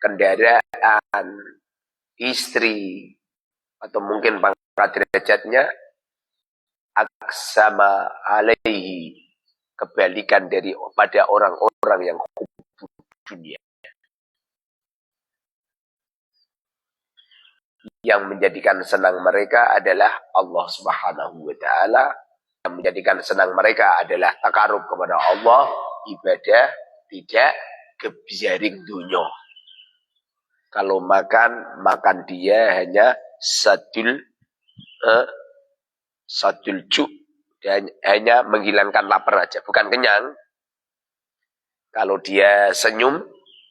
kendaraan, istri, atau mungkin pangkat derajatnya, aksama alaihi, kebalikan dari pada orang-orang yang hubbu dunia. Yang menjadikan senang mereka adalah Allah Subhanahu wa Ta'ala. Yang menjadikan senang mereka adalah takarub kepada Allah, ibadah, tidak kebiaring dunia. Kalau makan dia hanya sadul ju, dan hanya menghilangkan lapar aja, bukan kenyang. Kalau dia senyum,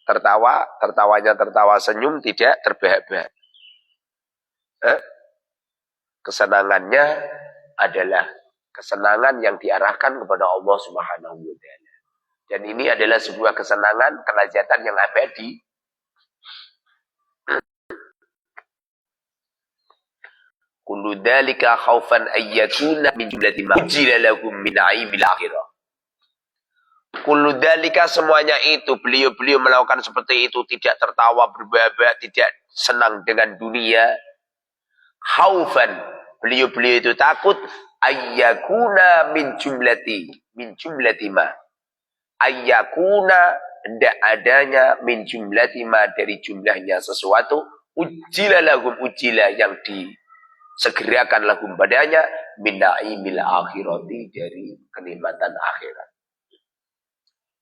tertawanya tertawa senyum, tidak terbahak-bahak. Kesenangannya adalah kesenangan yang diarahkan kepada Allah Subhanahu wa Ta'ala. Dan ini adalah sebuah kesenangan, kelazatan yang abadi. Kullu dzalika khaufan ayyakuna min jumlati ma ujila lahum min aimil akhirah. Kullu dzalika, semuanya itu, beliau melakukan seperti itu, tidak tertawa berbahak-bahak, tidak senang dengan dunia. Khaufan, beliau itu takut ayyakuna min jumlati ma. Ayyakuna, tidak adanya min jumlati ma, dari jumlahnya sesuatu, ujila lahum, ujila yang disegerakan lahum padanya, min naimil akhirati, dari kenikmatan akhirat.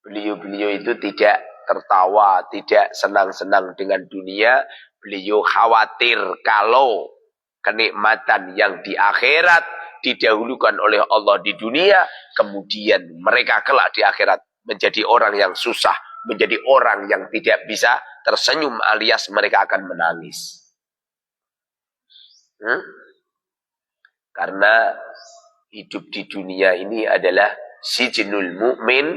Beliau itu tidak tertawa, tidak senang-senang dengan dunia. Beliau khawatir kalau kenikmatan yang di akhirat didahulukan oleh Allah di dunia, kemudian mereka kelak di akhirat menjadi orang yang susah, menjadi orang yang tidak bisa tersenyum, alias mereka akan menangis. Karena hidup di dunia ini adalah sijnul mu'min,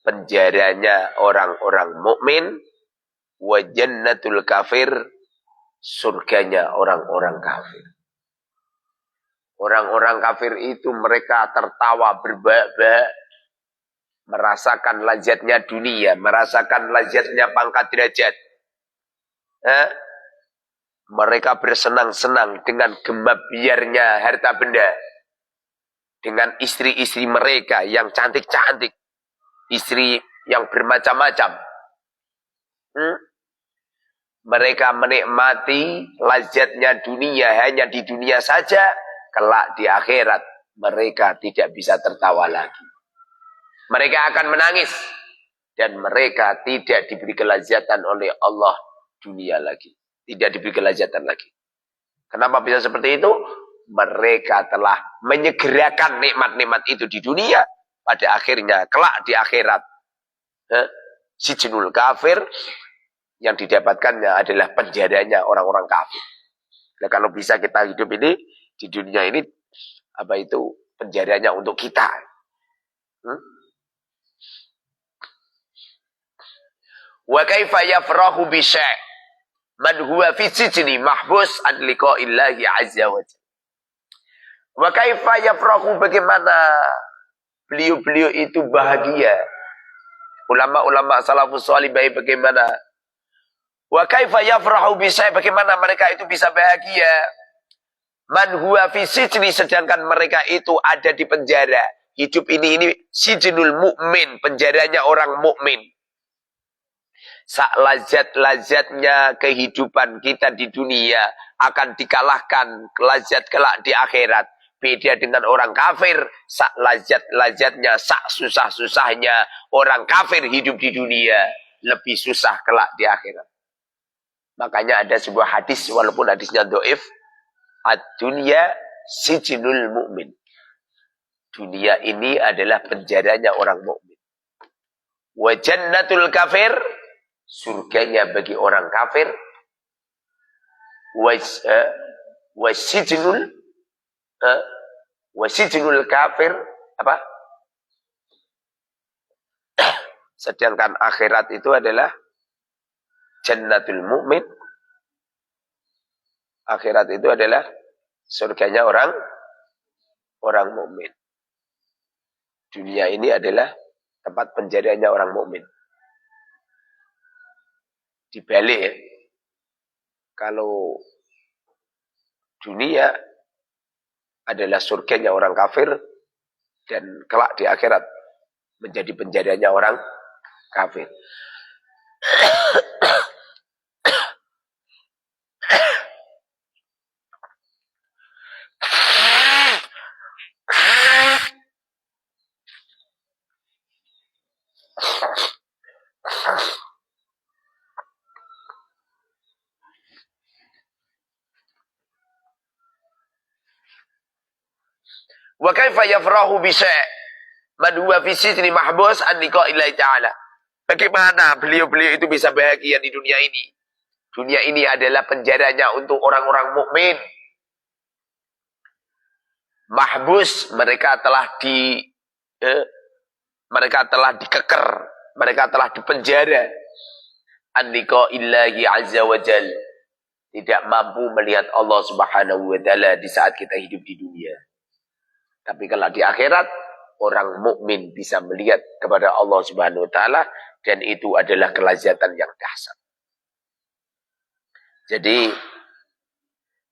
penjaranya orang-orang mukmin, wa jannatul kafir, surganya orang-orang kafir. Orang-orang kafir itu mereka tertawa berbahak-bahak, merasakan lazatnya dunia, merasakan lazatnya pangkat derajat. Mereka bersenang-senang dengan gemap biarnya harta benda, dengan istri-istri mereka yang cantik-cantik, istri yang bermacam-macam. Mereka menikmati lazatnya dunia hanya di dunia saja. Kelak di akhirat mereka tidak bisa tertawa lagi. Mereka akan menangis. Dan mereka tidak diberi kelazatan oleh Allah dunia lagi. Tidak diberi kelazatan lagi. Kenapa bisa seperti itu? Mereka telah menyegerakan nikmat-nikmat itu di dunia. Pada akhirnya kelak di akhirat, sijnul kafir, yang didapatkannya adalah penjaranya orang-orang kafir. Nah, kalau bisa kita hidup ini di dunia ini, apa itu penjaranya untuk kita? Wa kaifa yafrahu bi syai' man huwa fi sijni mahbus an liqa'illahi azza wa jalla. Wa kaifa yafrahu, bagaimana beliau itu bahagia. Ulama-ulama salafus salih bagaimana? Wa kaifa yafrahu bi syai', bagaimana mereka itu bisa bahagia. Man huwa fi sijni, sedangkan mereka itu ada di penjara. Hidup ini sijnul mukmin, penjaranya orang mukmin. Sak lazat-lazatnya kehidupan kita di dunia akan dikalahkan lazat kelak di akhirat. Beda dengan orang kafir, sak lazat-lazatnya, sak susah-susahnya orang kafir hidup di dunia, lebih susah kelak di akhirat. Makanya ada sebuah hadis, walaupun hadisnya dhaif, ad-dunya sijnul mu'min. Dunia ini adalah penjaranya orang mukmin. Wa jannatul kafir, surganya bagi orang kafir. Wasijnul kafir apa? Sedangkan akhirat itu adalah jannatul mu'min. Akhirat itu adalah surganya orang mukmin. Dunia ini adalah tempat penjariannya orang mukmin. dibalik ya. Kalau dunia adalah surganya orang kafir dan kelak di akhirat menjadi penjaranya orang kafir. Wa kaifa yafrahu bi syai' man huwa fi sijni mahbus an liqa'illahi ta'ala. Bagaimana beliau-beliau itu bisa bahagia di dunia ini? Dunia ini adalah penjaranya untuk orang-orang mukmin. Mahbus, mereka telah dikeker, mereka telah dipenjara. An liqa'illahi azza wa jal. Tidak mampu melihat Allah Subhanahu wa taala di saat kita hidup di dunia. Tapi kalau di akhirat, orang mukmin bisa melihat kepada Allah Subhanahu wa taala dan itu adalah kelazatan yang dahsyat. Jadi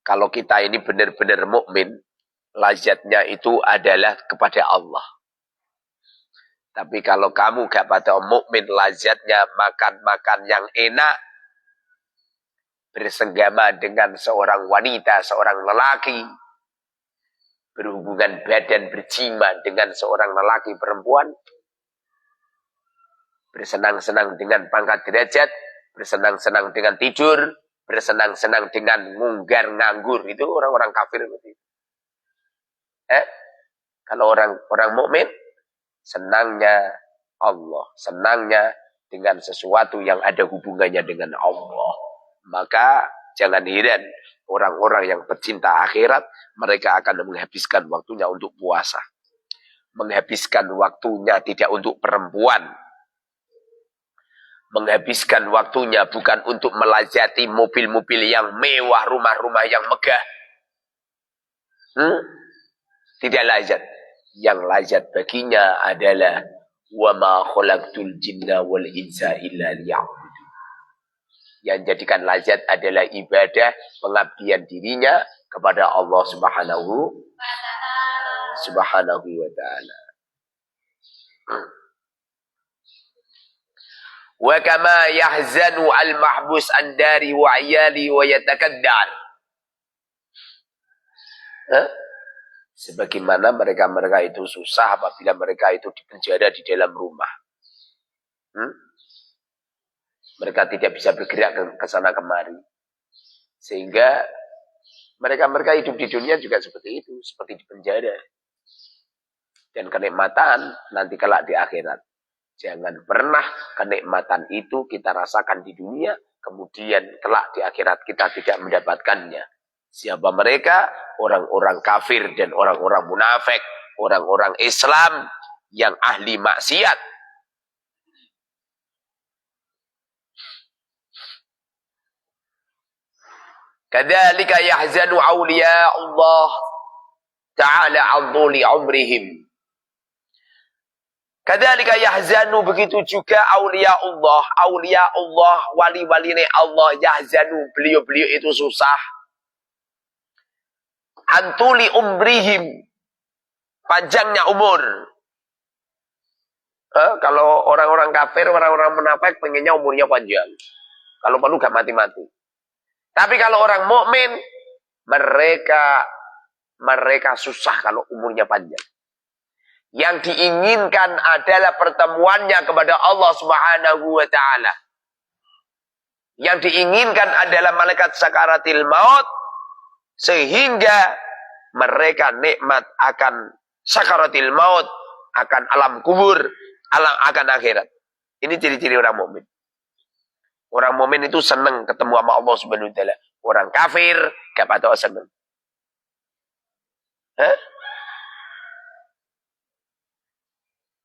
kalau kita ini benar-benar mukmin, lazatnya itu adalah kepada Allah. Tapi kalau kamu gak pada mukmin, lazatnya makan-makan yang enak, bersenggama dengan seorang wanita, seorang lelaki, berhubungan badan berjima dengan seorang lelaki perempuan, bersenang-senang dengan pangkat derajat, bersenang-senang dengan tidur, bersenang-senang dengan ngunggar nganggur, itu orang-orang kafir begitu. Kalau orang mukmin senangnya Allah, senangnya dengan sesuatu yang ada hubungannya dengan Allah. Maka jangan heran orang-orang yang pecinta akhirat, mereka akan menghabiskan waktunya untuk puasa. Menghabiskan waktunya tidak untuk perempuan. Menghabiskan waktunya bukan untuk melazati mobil-mobil yang mewah, rumah-rumah yang megah. Tidak lazat. Yang lazat baginya adalah wa ma khalaqtul jinna wal insa illa liya'budun. Yang jadikan lazat adalah ibadah pengabdian dirinya kepada Allah Subhanahu wa taala. Wa kama yahzanu al-mahbus an dari wa ayali wa yatakaddar. Sebagaimana mereka itu susah apabila mereka itu dipenjara di dalam rumah. Mereka tidak bisa bergerak ke sana kemari. Sehingga mereka hidup di dunia juga seperti itu, seperti di penjara. Dan kenikmatan nanti kelak di akhirat. Jangan pernah kenikmatan itu kita rasakan di dunia, kemudian kelak di akhirat kita tidak mendapatkannya. Siapa mereka? Orang-orang kafir dan orang-orang munafik, orang-orang Islam yang ahli maksiat. Kadzalika yahzanu awliya Allah ta'ala adhuli umrihim. Kadzalika yahzanu, begitu juga awliya Allah, wali-wali Allah, yahzanu, beliau-beliau itu susah. Antuli umrihim, panjangnya umur. Kalau orang-orang kafir, orang-orang munafik pengennya umurnya panjang. Kalau perlu gak mati-mati. Tapi kalau orang mukmin, mereka susah kalau umurnya panjang. Yang diinginkan adalah pertemuannya kepada Allah Subhanahu wa taala. Yang diinginkan adalah malaikat sakaratil maut, sehingga mereka nikmat akan sakaratil maut, akan alam kubur, akan akhirat. Ini ciri-ciri orang mukmin. Orang mukmin itu senang ketemu sama Allah Subhanahu wa taala. Orang kafir gak patut senang.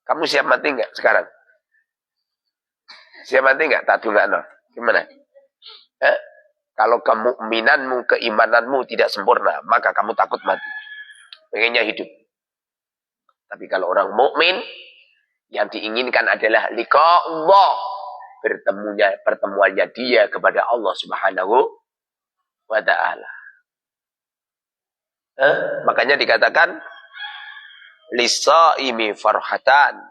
Kamu siap mati enggak sekarang? Siap mati enggak? Tak dungakno. Gimana? Kalau kemukminanmu, keimananmu tidak sempurna, maka kamu takut mati. Pengennya hidup. Tapi kalau orang mukmin, yang diinginkan adalah liqa Allah. pertemuannya dia kepada Allah Subhanahu wa ta'ala. Makanya dikatakan lisaimi farhatan.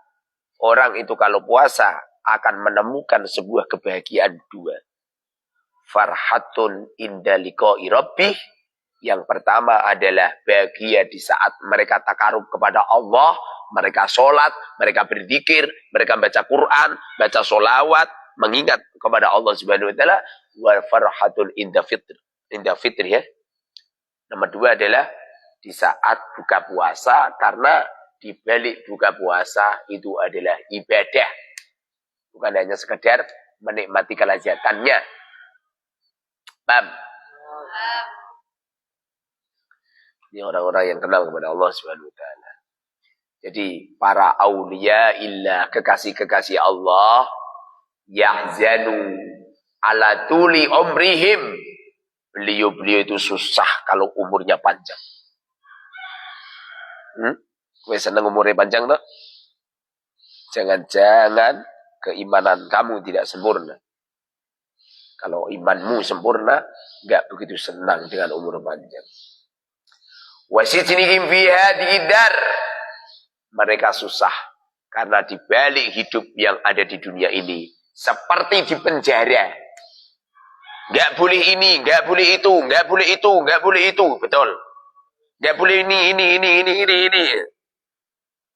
Orang itu kalau puasa akan menemukan sebuah kebahagiaan dua. Farhatun inda liqa'i rabbih. Yang pertama adalah bahagia di saat mereka takarub kepada Allah, mereka sholat, mereka berzikir, mereka baca Quran, baca sholawat, mengingat kepada Allah Subhanahu wa ta'ala. Wa farhatun inda fitr ya. Nomor dua adalah di saat buka puasa, karena di balik buka puasa itu adalah ibadah. Bukan hanya sekedar menikmati kelazatannya. Paham? Ini orang-orang yang kenal kepada Allah Subhanahu wa ta'ala. Jadi para auliya illah, kekasih-kekasih Allah, yahzanu ala tuli umrihim. Beliau-beliau itu susah kalau umurnya panjang. Kowe seneng umurnya panjang tak? Jangan-jangan keimanan kamu tidak sempurna. Kalau imanmu sempurna, enggak begitu senang dengan umur panjang. Wasitnihim fi hadhihi dar. Mereka susah karena di balik hidup yang ada di dunia ini seperti di penjara. Enggak boleh ini, enggak boleh itu, enggak boleh itu, enggak boleh itu, betul. Enggak boleh ini.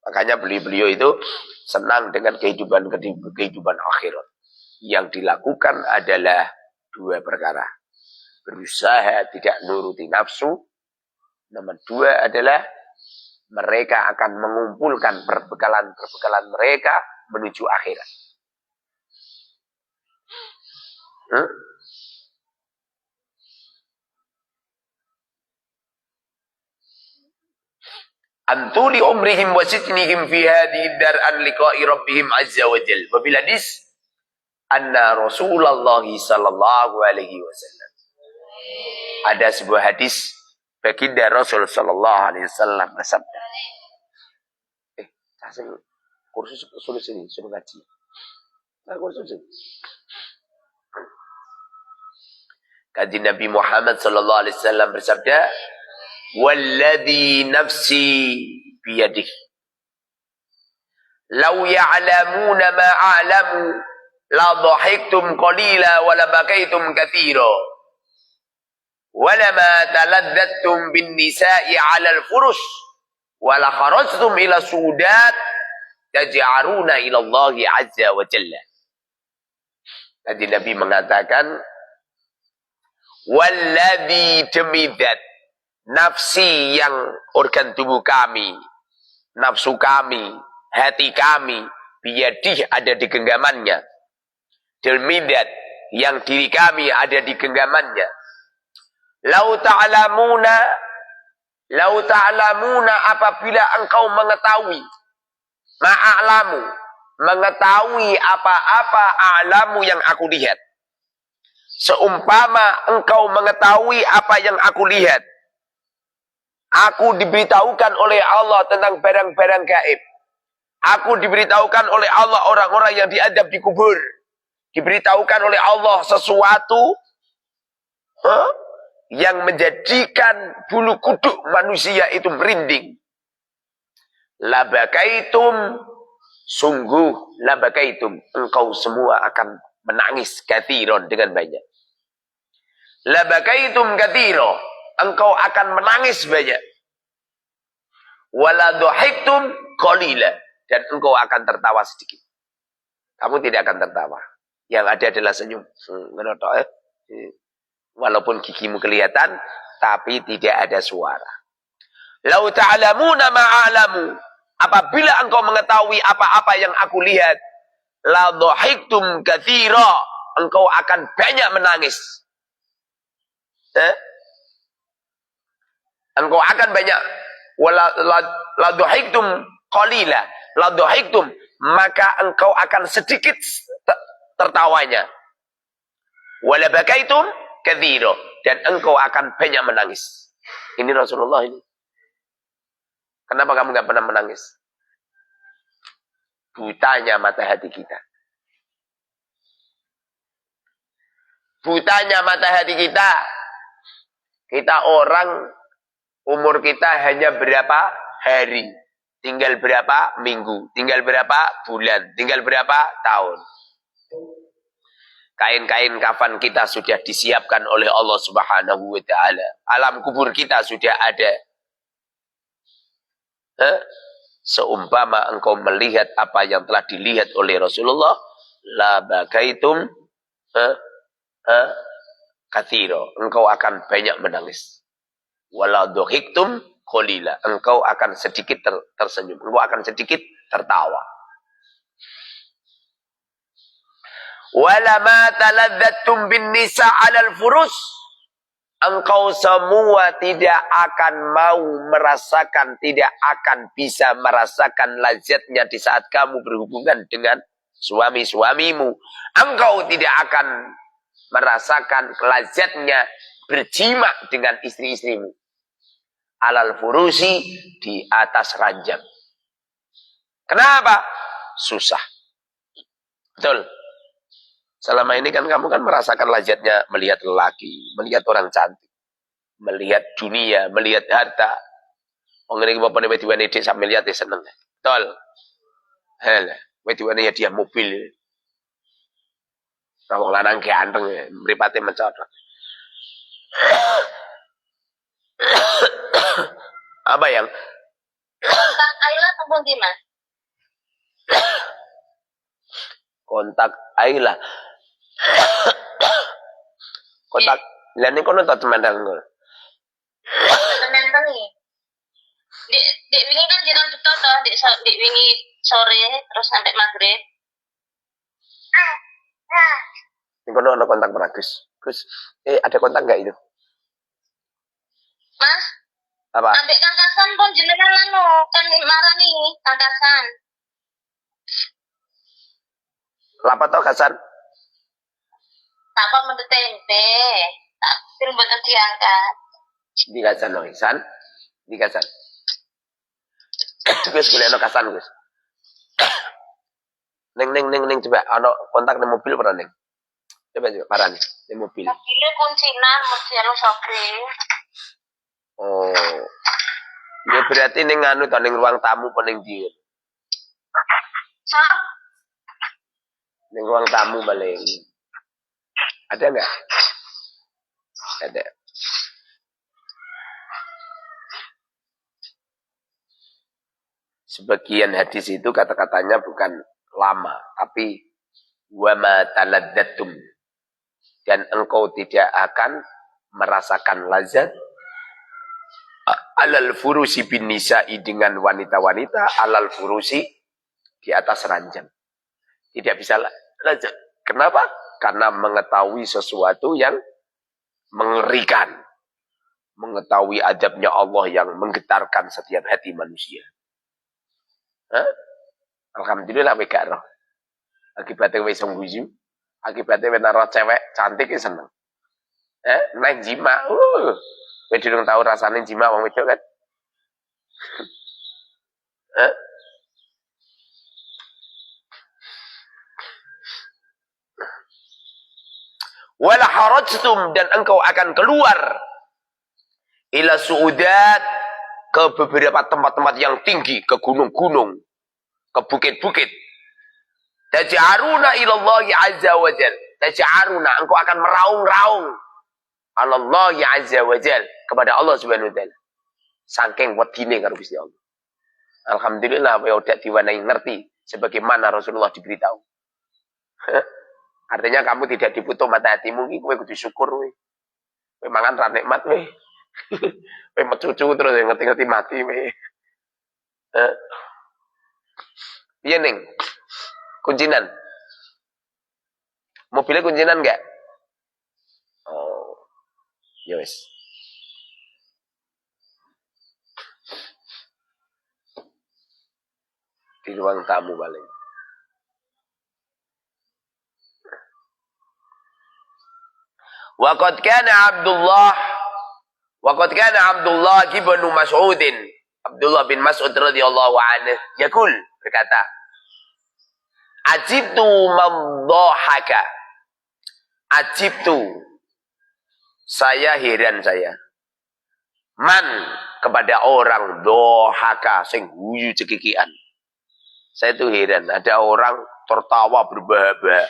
Makanya beliau itu senang dengan kehidupan akhirat. Yang dilakukan adalah dua perkara. Berusaha tidak nuruti nafsu. Nomor dua adalah mereka akan mengumpulkan perbekalan mereka menuju akhirat. Antuli umrihim wa sitnihim fi hadhihi dar an liqa'i rabbihim azza wa jalla. Wa bil hadis anna Rasulullah sallallahu alaihi wasallam. Ada sebuah hadis baginda Rasul sallallahu alaihi wasallam bersabda. Hasil kursus ini suruh ngaji. Kursus ini. Kaji Nabi Muhammad sallallahu alaihi wasallam bersabda, "Walladzi nafsi biyadihi. Law ya'lamuna ma a'lamu la dhahiktum qalila wa la bakaitum katsira." Walama taladdattum bin nisa'i 'alal furush wala kharajtum ila sudat taj'aruna ila Allah azza wa jalla. Tadi Nabi mengatakan walladzi demidat nafsi, yang organ tubuh kami, nafsu kami, hati kami, biyadih ada di genggamannya. Demidat yang diri kami ada di genggamannya. Lau ta'lamuna apabila engkau mengetahui mengetahui apa-apa a'lamu yang aku lihat. Seumpama engkau mengetahui apa yang aku lihat. Aku diberitahukan oleh Allah tentang barang-barang gaib. Aku diberitahukan oleh Allah orang-orang yang diadab di kubur. Diberitahukan oleh Allah sesuatu yang menjadikan bulu kuduk manusia itu merinding. Labakaitum, sungguh labakaitum, engkau semua akan menangis kathiron dengan banyak. Labakaitum kathiro, engkau akan menangis banyak. Waladhahiktum qalila, dan engkau akan tertawa sedikit. Kamu tidak akan tertawa. Yang ada adalah senyum. Walaupun gigimu kelihatan, tapi tidak ada suara. Lau ta'lamuna ma'alamu, apabila engkau mengetahui apa-apa yang aku lihat, la dhahiktum katsira, engkau akan banyak menangis. Engkau akan banyak. La dhahiktum qalila, la dhahiktum, maka engkau akan sedikit tertawanya. Wala bakaitum katsira, dan engkau akan banyak menangis. Ini Rasulullah ini. Kenapa kamu enggak pernah menangis? Butanya mata hati kita. Butanya mata hati kita. Kita orang, umur kita hanya berapa hari. Tinggal berapa minggu. Tinggal berapa bulan. Tinggal berapa tahun. Kain-kain kafan kita sudah disiapkan oleh Allah Subhanahu wa ta'ala. Alam kubur kita sudah ada. Seumpama engkau melihat apa yang telah dilihat oleh Rasulullah, la bakaitum katsira. Engkau akan banyak menangis. Wala dhahiktum qalila. Engkau akan sedikit tersenyum. Engkau akan sedikit tertawa. Walama taladzattum bin nisa 'alal furus. Engkau semua tidak akan mau merasakan, tidak akan bisa merasakan lazatnya di saat kamu berhubungan dengan suami-suamimu. Engkau tidak akan merasakan lazatnya berjima dengan istri-istrimu. Alal furusi, di atas ranjang. Kenapa? Susah. Betul. Selama ini kan kamu kan merasakan lazatnya melihat lelaki, melihat orang cantik, melihat dunia, melihat harta. Wong ngene iki bapane wedine dik sampe lihat seneng. Betul. Halah, wedine ya dia mobil. Wong lanang ganteng, mripate mencot. Apa yang? Kontak Ayla tembung di Mas. Kontak Ayla. Kontak lan niku nonton temandang ngono. Temen nih. Dek wingi kan jeneng betul toh, dek wingi sore terus sampai maghrib. Niku ono kontak Gus. Gus, ada kontak enggak itu? Mas, Apa? ambek kangkasan pun jenengan anu, kan marah nih kangkasan. Lapa toh Hasan? Apa menurut tempe? Tak film buat diangkat. Di Hasan no, Hasan. Di Hasan. Gus kuleno Hasan Gus. Neng coba ono kontak di mobil pernah neng. Coba parani di mobil. Mobilnya kuncinan, mesti anu sopre. Oh. Ya berarti ning anu to ning ruang tamu apa ning ndi? Sop. Ning ruang tamu paling. Ada enggak? Ada. Sebagian hadis itu kata-katanya bukan lama, tapi wa ma taladdatum. Dan engkau tidak akan merasakan lazat alal furusi bin nisa'i dengan wanita-wanita alal furusi di atas ranjang. Tidak bisa lazat. Kenapa? Karena mengetahui sesuatu yang mengerikan. Mengetahui adabnya Allah yang menggetarkan setiap hati manusia. Hah? Alhamdulillah gak roh. Akibatnya wis ngguyu. Akibatnya wis naro cewek cantik seneng. Naik jima. Kowe durung tahu rasane jima wong wedok kan? Wala harajtum, dan engkau akan keluar ila suudat, ke beberapa tempat-tempat yang tinggi, ke gunung-gunung, ke bukit-bukit. Taj'aruna ila Allah azza wa jal. Taj'aruna, engkau akan meraung-raung Allah azza wa jal, kepada Allah subhanahu wa ta'ala. Saking wedine karo Gusti Allah. Alhamdulillah kowe udah diwanai ngerti sebagaimana Rasulullah diberitahu. Artinya kamu tidak diputuh mata hatimu iki kowe kudu syukur kowe. Kowe mangan ra nikmat kowe. Kowe mecucu terus ngerti-ngerti mati kowe. Piye ning? Kuncinan. Mobilnya kuncinan enggak? Oh. Ya wis. Di ruang tamu paling. Waqad kana Abdullah ibn Mas'ud, Abdullah bin Mas'ud radhiyallahu anhu yaqul, berkata, ajibtu man dhahaka, Ajibtu, saya heran saya. Man, kepada orang dohaka sing guyu cekikian. Saya tuh heran, ada orang tertawa berbahak-bahak.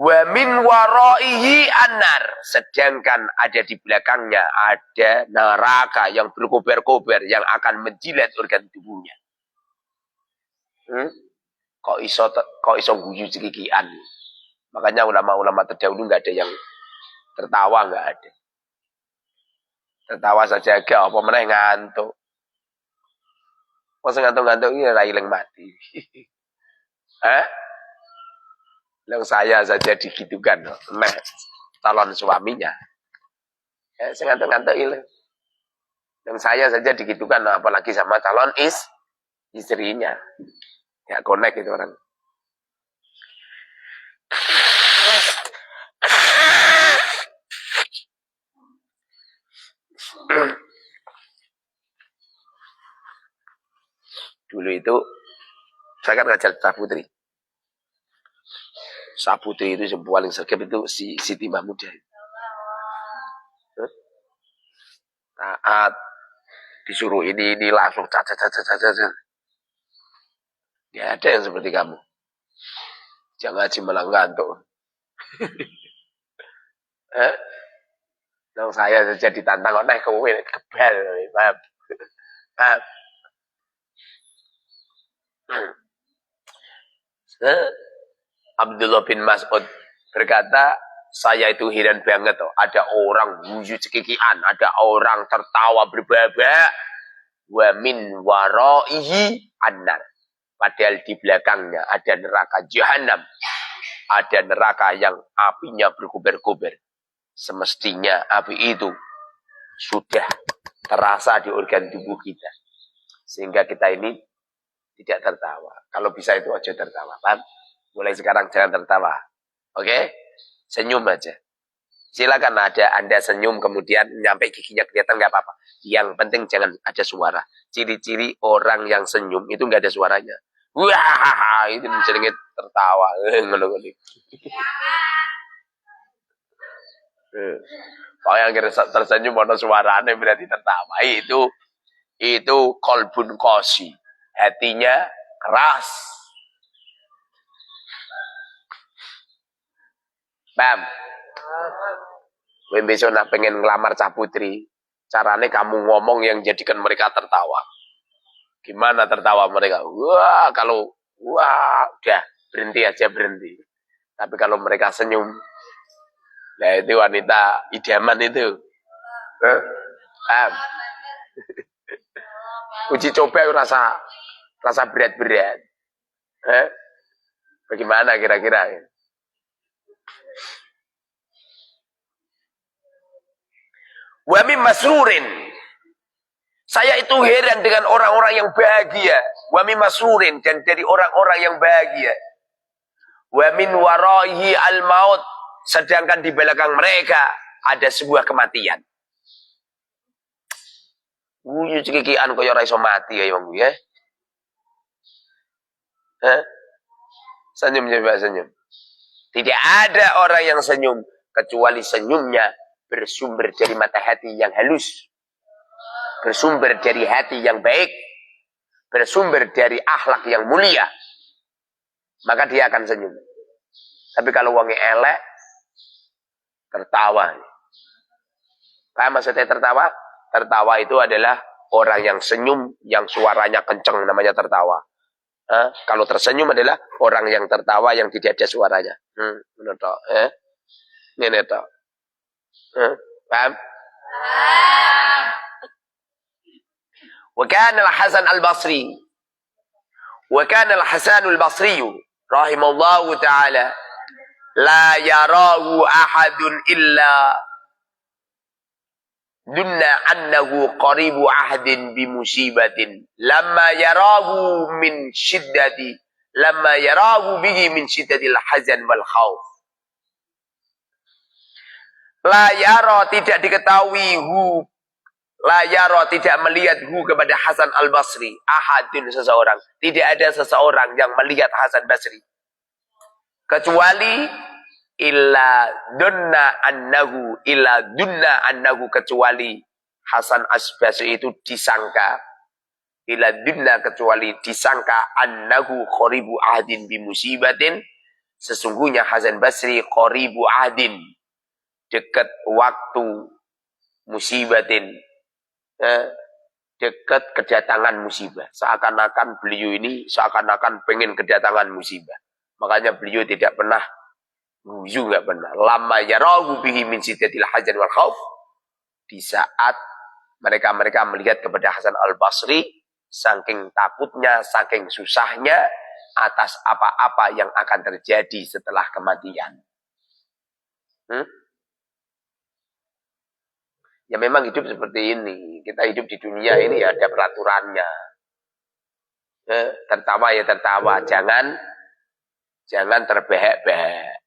Wa min waraihi anar, sedangkan ada di belakangnya ada neraka yang berkobar-kobar yang akan menjilat organ tubuhnya. Kok iso guyu cekikian. Makanya ulama-ulama terdahulu nggak ada yang tertawa, nggak ada. Tertawa saja gak apa meneh ngantuk. Masa ngantuk-ngantuk ini rai leng mati. Yang saya saja digitukan, nah calon suaminya. Saya ngantuk-ngantuk ini. Yang saya saja digitukan, apalagi sama calon istrinya. Ya connect itu orang. Dulu itu saya kan ngajar Saputri. Saputri itu yang paling sergap itu si Siti Mahmudah. Taat disuruh ini langsung cacat. Ya ada yang seperti kamu. Jangan ngaji malah ngantuk. Yang saya saja ditantang kok naik ke kebal, paham? Abdullah bin Mas'ud berkata, saya itu heran banget tuh. Ada orang guyu cekikian, ada orang tertawa berbahak-bahak. Wa min waraihi annar. Padahal di belakangnya ada neraka jahanam. Ada neraka yang apinya berkobar-kobar. Semestinya api itu sudah terasa di organ tubuh kita. Sehingga kita ini tidak tertawa. Kalau bisa itu aja tertawa. Paham? Mulai sekarang jangan tertawa. Oke? Senyum aja. Silakan Anda senyum kemudian nyampe giginya kelihatan nggak apa-apa. Yang penting jangan ada suara. Ciri-ciri orang yang senyum itu nggak ada suaranya. Wah, itu jenenge tertawa. Ngono-ngono. Kalau yang tersenyum ada suaranya berarti tertawa. Itu kolbun kosi. Hatinya keras. Bam. Besok nak pengen ngelamar Saputri, caranya kamu ngomong yang jadikan mereka tertawa. Gimana tertawa mereka? Wah, udah berhenti aja berhenti. Tapi kalau mereka senyum, nah itu wanita idaman itu. Uji coba rasa berat-berat. Bagaimana kira-kira? Wa min masrurin. Saya itu heran dengan orang-orang yang bahagia. Wa min masrurin, dan dari orang-orang yang bahagia. Wa min waraihi al-maut, sedangkan di belakang mereka ada sebuah kematian. Guyu cekikian kaya ora iso mati ya wong ya. Senyum coba senyum. Tidak ada orang yang senyum kecuali senyumnya bersumber dari mata hati yang halus, bersumber dari hati yang baik, bersumber dari akhlak yang mulia, maka dia akan senyum. Tapi kalau wonge elek, tertawa. Paham maksudnya tertawa? Tertawa itu adalah orang yang senyum, yang suaranya kenceng, namanya tertawa. Kalau tersenyum adalah orang yang tertawa yang tidak ada suaranya. Ini toh. Paham? Wa kana al-Hasan al-Basri rahimahullahu ta'ala la yarahu ahadun illa dunna annahu qaribu ahdin bi musibatin lamma yarahu bihi min shiddatil hazan wal khauf. La yara, tidak diketahui tidak melihat kepada Hasan al-Basri. Ahadun, seseorang. Tidak ada seseorang yang melihat Hasan Basri. Kecuali illa dunna annahu kecuali Hasan Asbasi itu disangka illa dunna kecuali disangka annahu qaribu ahdin bi musibatin sesungguhnya Hasan Basri qaribu ahdin dekat waktu musibatin dekat kedatangan musibah. Seakan-akan beliau ini seakan-akan pengen kedatangan musibah. Makanya beliau tidak pernah guyu, nggak pernah. Lama yarahu bihi min siddatil hazan wal khauf. Di saat mereka melihat kepada Hasan Al-Basri, saking takutnya, saking susahnya atas apa-apa yang akan terjadi setelah kematian. Ya memang hidup seperti ini. Kita hidup di dunia ini ya ada peraturannya. Tertawa ya tertawa. Jangan terbehek-behek.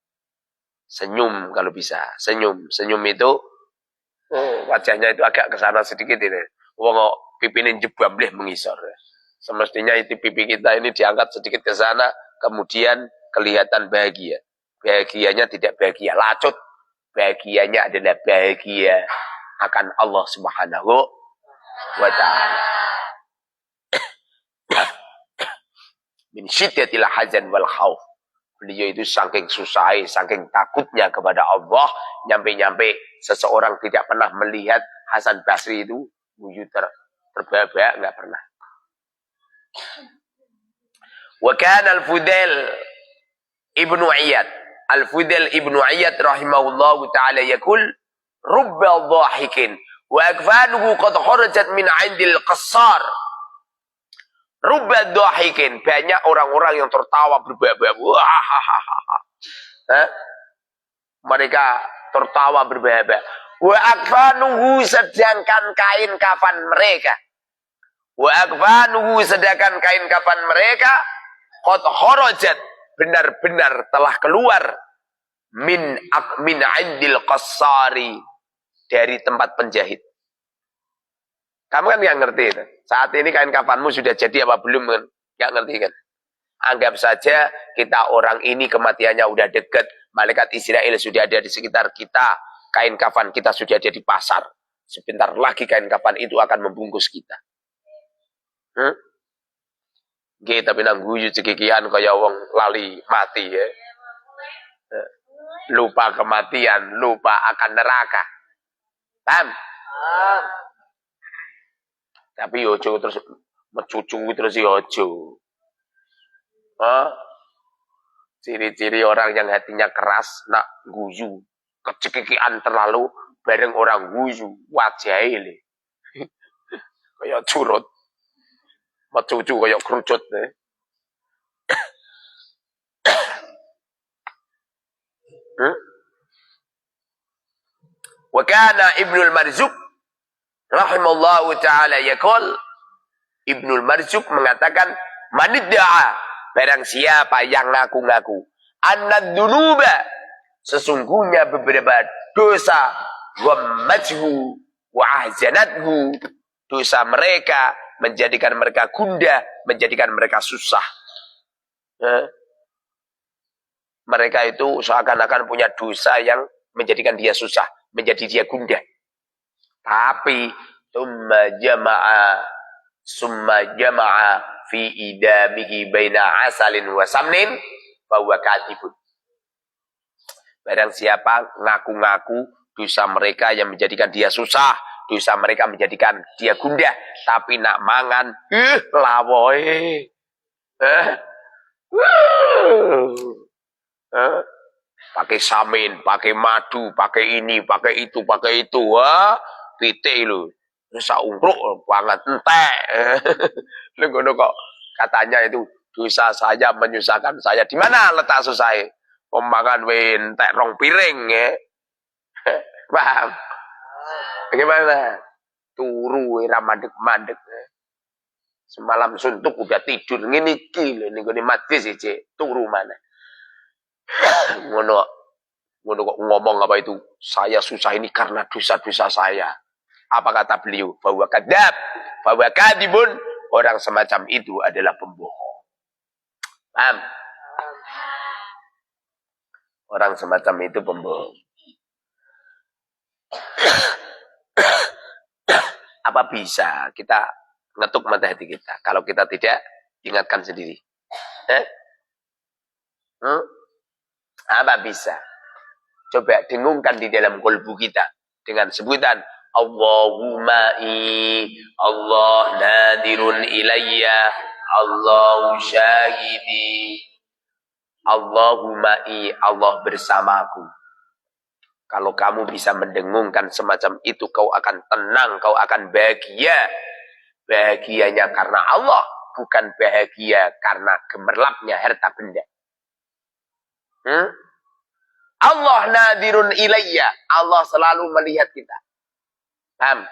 Senyum kalau bisa. Senyum itu wajahnya itu agak ke sana sedikit ini. Wong pipine jebambleh mengisor. Semestinya itu pipi kita ini diangkat sedikit ke sana. Kemudian kelihatan bahagia. Bahagianya tidak bahagia lacut. Bahagianya adalah bahagia akan Allah Subhanahu wa ta'ala. Min syiddatil hazan wal khauf. Beliau itu saking susah, saking takutnya kepada Allah, nyampe-nyampe seseorang tidak pernah melihat Hasan Basri itu wujud terbahak-bahak, enggak pernah. Wa kana al-Fudail ibnu Iyad. Al-Fudail ibnu Iyad rahimahullahu ta'ala yaqul rubba dhahikin wa akfanuhu qad kharajat min 'indil qassar. Rubba dhahikin, banyak orang-orang yang tertawa berbahak-bahak. Mereka tertawa berbahak-bahak. Wa akfanuhu sedangkan kain kafan mereka. Wa akfanuhu sedangkan kain kafan mereka qad kharajat, benar-benar telah keluar min 'indil qassari, dari tempat penjahit. Kamu kan nggak ngerti itu. Saat ini kain kafanmu sudah jadi apa belum kan? Nggak ngerti kan? Anggap saja kita orang ini kematiannya udah dekat. Malaikat Israel sudah ada di sekitar kita. Kain kafan kita sudah ada di pasar. Sebentar lagi kain kafan itu akan membungkus kita. Kita pinang guyu cekikian kaya wong lali mati ya. Lupa kematian, lupa akan neraka. Paham? Tapi ojo terus mencucu terus ojo. Ciri-ciri orang yang hatinya keras, nak guyu, kecekikian terlalu, bareng orang guyu, wajahnya le. Kayak curut. Mencucu kayak kerucut deh. Wa kana Ibnul Marzuq rahimallahu ta'ala yaqul, Ibnul Marzuq mengatakan manidda'a, barang siapa yang ngaku-ngaku annad dunuba, sesungguhnya beberapa dosa wammajhu wa ahzanathu, dosa mereka menjadikan mereka gundah, menjadikan mereka susah. Mereka itu seakan-akan punya dosa yang menjadikan dia susah, menjadi dia gundah. Tapi summa jama'a fi idamihi baina asalin wa samnin bahwa kadibun. Barang siapa ngaku-ngaku dosa mereka yang menjadikan dia susah, dosa mereka menjadikan dia gundah, tapi nak mangan lawoe. Pakai samin, pakai madu, pakai ini, pakai itu, pitik lu. Saumruk banget entek. Lu kok katanya itu dosa saya menyusahkan saya. Di mana letak susahnya? Pembangan entek rong piring ya. Paham? Bagaimana? Turu ira mandek-mandek. Semalam suntuk udah tidur ngene iki lho ning gone majlis iki. Turu mana? Ngono kok ngomong apa itu? Saya susah ini karena dosa-dosa saya. Apa kata beliau? Bahwa kadzab, bahwa kadibun, orang semacam itu adalah pembohong. Paham? Orang semacam itu pembohong. Apa bisa kita ngetuk mata hati kita kalau kita tidak ingatkan sendiri? Apa bisa? Coba dengungkan di dalam kolbu kita dengan sebutan Allahumma Allah nadirun ilayya, Allahu syahidi, Allahumma Allah bersamaku. Kalau kamu bisa mendengungkan semacam itu, kau akan tenang, kau akan bahagia. Bahagianya karena Allah, bukan bahagia karena gemerlapnya harta benda. Allah nadirun ilayya. Allah selalu melihat kita. Paham?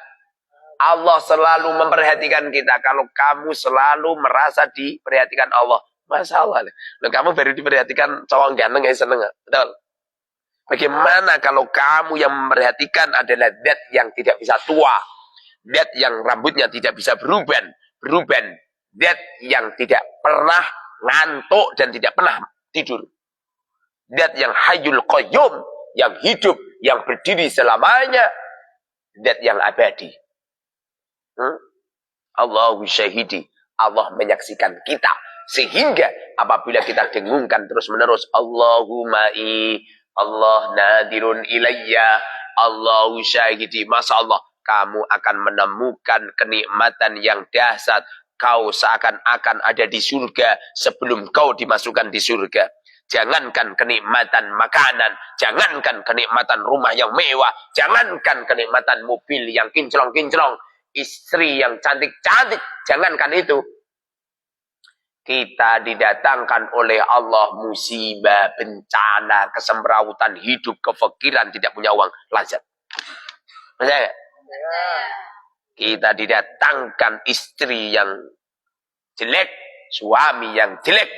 Allah selalu memperhatikan kita. Kalau kamu selalu merasa diperhatikan Allah, masalah. Loh, kamu baru diperhatikan cowok ganteng ya seneng. Betul? Bagaimana kalau kamu yang memperhatikan adalah zat yang tidak bisa tua, zat yang rambutnya tidak bisa beruban, zat yang tidak pernah ngantuk dan tidak pernah tidur. Zat yang hayyul qayyum, yang hidup, yang berdiri selamanya. Zat yang abadi. Allahu syahidi. Allah menyaksikan kita. Sehingga apabila kita dengungkan terus menerus. Allahumma Allah nadirun ilayya. Allahu syahidi. Masya Allah. Kamu akan menemukan kenikmatan yang dahsyat. Kau seakan-akan ada di surga sebelum kau dimasukkan di surga. Jangankan kenikmatan makanan, jangankan kenikmatan rumah yang mewah, jangankan kenikmatan mobil yang kinclong-kinclong, istri yang cantik-cantik, jangankan itu. Kita didatangkan oleh Allah musibah, bencana, kesemrawutan hidup, kefakiran, tidak punya uang, lazat. Maksudnya, kita didatangkan istri yang jelek, suami yang jelek,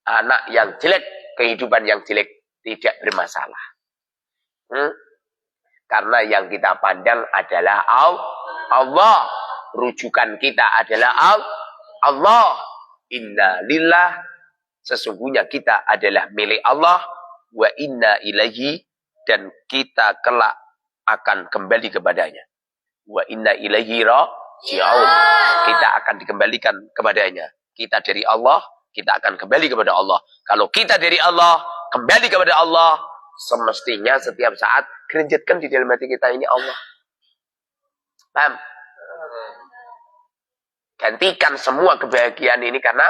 anak yang jelek, kehidupan yang jelek, tidak bermasalah. Karena yang kita pandang adalah Allah. Rujukan kita adalah Allah. Inna lillah. Sesungguhnya kita adalah milik Allah. Wa inna ilaihi. Dan kita kelak akan kembali kepadanya. Wa inna ilaihi raji'un. Kita akan dikembalikan kepadanya. Kita dari Allah, kita akan kembali kepada Allah. Kalau kita dari Allah, kembali kepada Allah, semestinya setiap saat kerenjetkan di dalam hati kita ini Allah. Paham? Gantikan semua kebahagiaan ini karena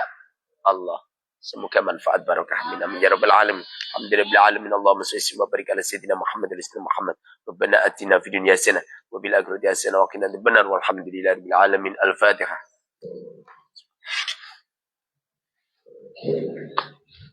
Allah. Semoga manfaat barakah min amin ya rabbal alamin. Alhamdulillah alamin. Allahumma shalli wa barik ala sayyidina Muhammad wa ala Muhammad. Rabbana atina fid dunya hasanah wa bil akhirati hasanah wa qina adzabannar. Walhamdulillahi rabbil alamin. Al-Fatihah.